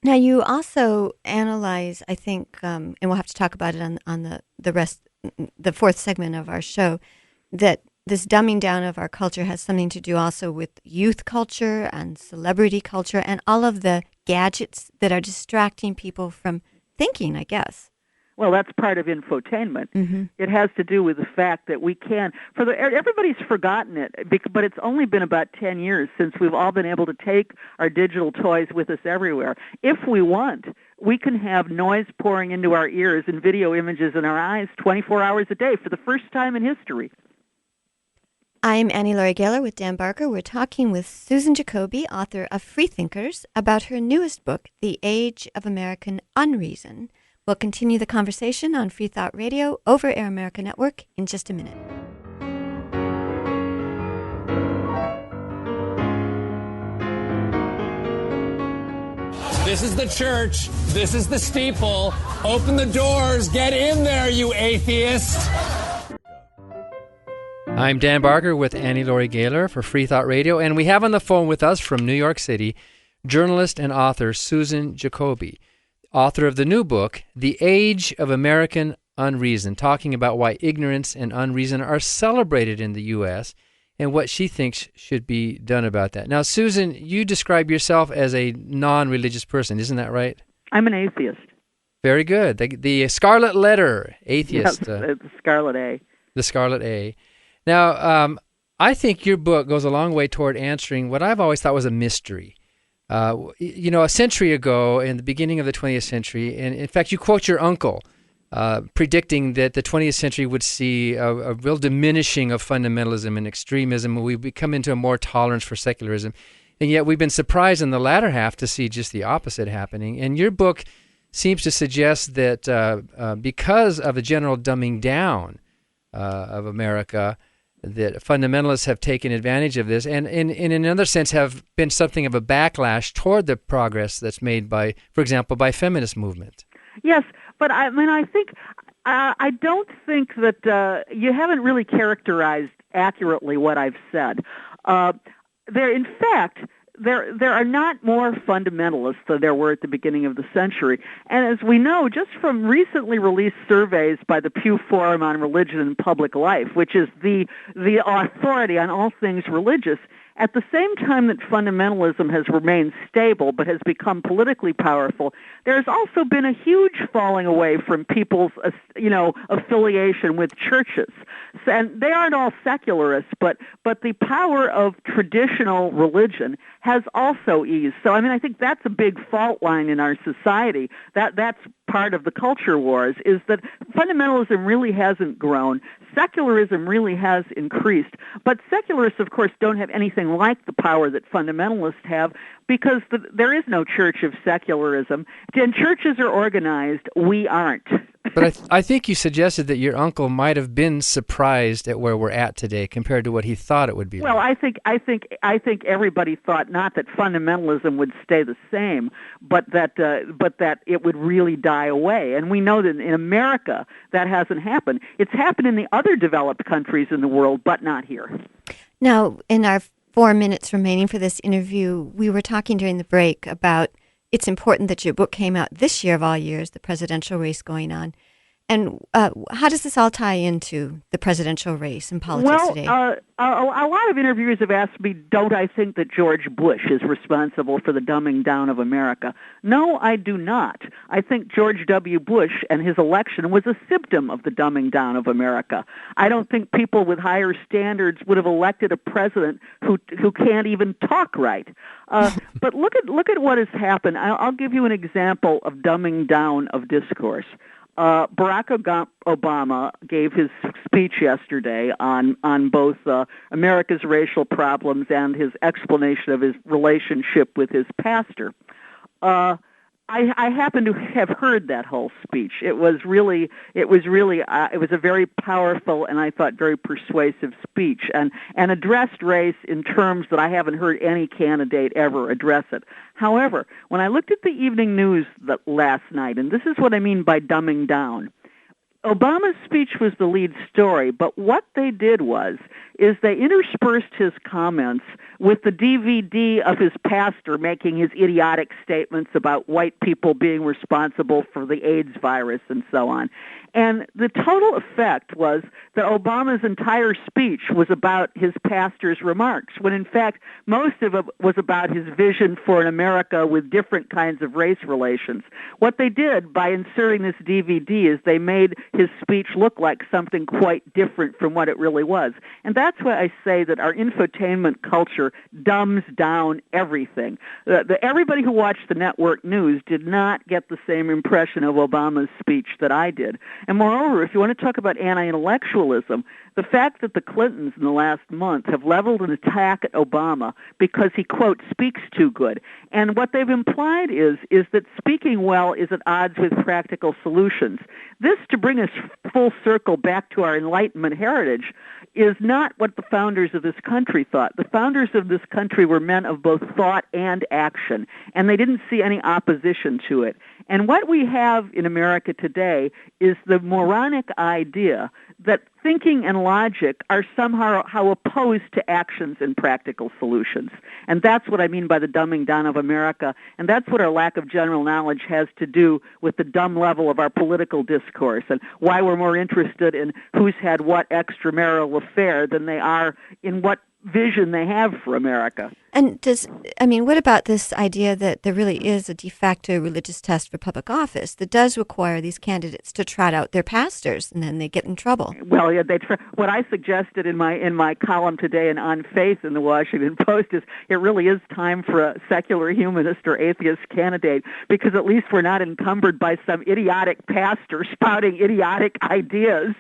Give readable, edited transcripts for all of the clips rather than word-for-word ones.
Now, you also analyze, I think, and we'll have to talk about it on the fourth segment of our show, that this dumbing down of our culture has something to do also with youth culture and celebrity culture and all of the gadgets that are distracting people from thinking, I guess. Well, that's part of infotainment. Mm-hmm. It has to do with the fact that we can, everybody's forgotten it, but it's only been about 10 years since we've all been able to take our digital toys with us everywhere. If we want, we can have noise pouring into our ears and video images in our eyes 24 hours a day for the first time in history. I'm Annie Laurie Gaylor with Dan Barker. We're talking with Susan Jacoby, author of Freethinkers, about her newest book, The Age of American Unreason. We'll continue the conversation on Freethought Radio over Air America Network in just a minute. This is the church. This is the steeple. Open the doors. Get in there, you atheist. I'm Dan Barker with Annie Laurie Gaylor for Freethought Radio, and we have on the phone with us from New York City journalist and author Susan Jacoby, author of the new book, The Age of American Unreason, talking about why ignorance and unreason are celebrated in the U.S. and what she thinks should be done about that. Now, Susan, you describe yourself as a non-religious person, isn't that right? I'm an atheist. Very good. The Scarlet Letter, atheist. Yes, the Scarlet A. The Scarlet A. Now, I think your book goes a long way toward answering what I've always thought was a mystery. A century ago, in the beginning of the 20th century, and in fact, you quote your uncle, predicting that the 20th century would see a real diminishing of fundamentalism and extremism, and we come into a more tolerance for secularism. And yet we've been surprised in the latter half to see just the opposite happening. And your book seems to suggest that because of a general dumbing down of America, that fundamentalists have taken advantage of this and in another sense have been something of a backlash toward the progress that's made by, for example, by feminist movement. Yes, but I don't think that you haven't really characterized accurately what I've said. In fact, there are not more fundamentalists than there were at the beginning of the century. And as we know, just from recently released surveys by the Pew Forum on Religion and Public Life, which is the authority on all things religious, at the same time that fundamentalism has remained stable but has become politically powerful, there's also been a huge falling away from people's, affiliation with churches. And they aren't all secularists, but the power of traditional religion has also eased. So, I think that's a big fault line in our society. That's part of the culture wars, is that fundamentalism really hasn't grown. Secularism really has increased. But secularists, of course, don't have anything like the power that fundamentalists have because there is no church of secularism. And churches are organized. We aren't. But I think you suggested that your uncle might have been surprised at where we're at today compared to what he thought it would be. Well, like. I think everybody thought not that fundamentalism would stay the same, but that it would really die away. And we know that in America that hasn't happened. It's happened in the other developed countries in the world, but not here. Now, in our 4 minutes remaining for this interview, we were talking during the break about it's important that your book came out this year of all years, the presidential race going on. And how does this all tie into the presidential race and politics today? A lot of interviewers have asked me, don't I think that George Bush is responsible for the dumbing down of America? No, I do not. I think George W. Bush and his election was a symptom of the dumbing down of America. I don't think people with higher standards would have elected a president who can't even talk right. But look at what has happened. I'll give you an example of dumbing down of discourse. Barack Obama gave his speech yesterday on both America's racial problems and his explanation of his relationship with his pastor. I happen to have heard that whole speech. It was a very powerful and I thought very persuasive speech and addressed race in terms that I haven't heard any candidate ever address it. However, when I looked at the evening news last night, and this is what I mean by dumbing down, Obama's speech was the lead story, but what they did is they interspersed his comments with the DVD of his pastor making his idiotic statements about white people being responsible for the AIDS virus and so on. And the total effect was that Obama's entire speech was about his pastor's remarks, when in fact most of it was about his vision for an America with different kinds of race relations. What they did by inserting this DVD is they made his speech look like something quite different from what it really was. And that's why I say that our infotainment culture dumbs down everything. Everybody who watched the network news did not get the same impression of Obama's speech that I did. And moreover, if you want to talk about anti-intellectualism, the fact that the Clintons in the last month have leveled an attack at Obama because he, quote, speaks too good. And what they've implied is that speaking well is at odds with practical solutions. This, to bring us full circle back to our Enlightenment heritage, is not what the founders of this country thought. The founders of this country were men of both thought and action, and they didn't see any opposition to it. And what we have in America today is the moronic idea that thinking and logic are somehow opposed to actions and practical solutions. And that's what I mean by the dumbing down of America. And that's what our lack of general knowledge has to do with the dumb level of our political discourse, and why we're more interested in who's had what extramarital affair than they are in what vision they have for America. And what about this idea that there really is a de facto religious test for public office that does require these candidates to trot out their pastors, and then they get in trouble? Well, yeah, what I suggested in my column today in On Faith in the Washington Post is it really is time for a secular humanist or atheist candidate, because at least we're not encumbered by some idiotic pastor spouting idiotic ideas.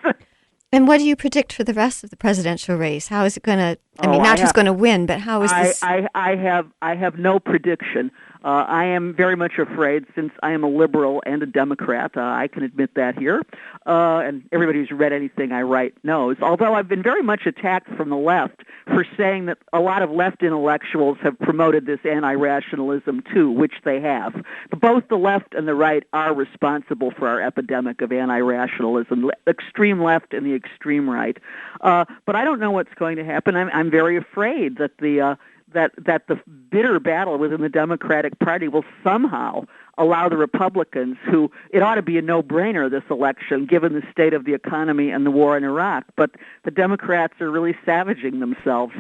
And what do you predict for the rest of the presidential race? How is it going to, not who's going to win, but how is this? I have no prediction. I am very much afraid, since I am a liberal and a Democrat. I can admit that here. And everybody who's read anything I write knows. Although I've been very much attacked from the left for saying that a lot of left intellectuals have promoted this anti-rationalism too, which they have. But both the left and the right are responsible for our epidemic of anti-rationalism, extreme left and the extreme right. But I don't know what's going to happen. I'm very afraid that the bitter battle within the Democratic Party will somehow allow the Republicans, who it ought to be a no-brainer this election given the state of the economy and the war in Iraq, but the Democrats are really savaging themselves.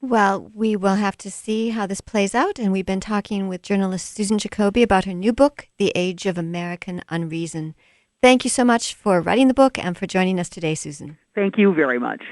Well, we will have to see how this plays out, and we've been talking with journalist Susan Jacoby about her new book, The Age of American Unreason. Thank you so much for writing the book and for joining us today, Susan. Thank you very much.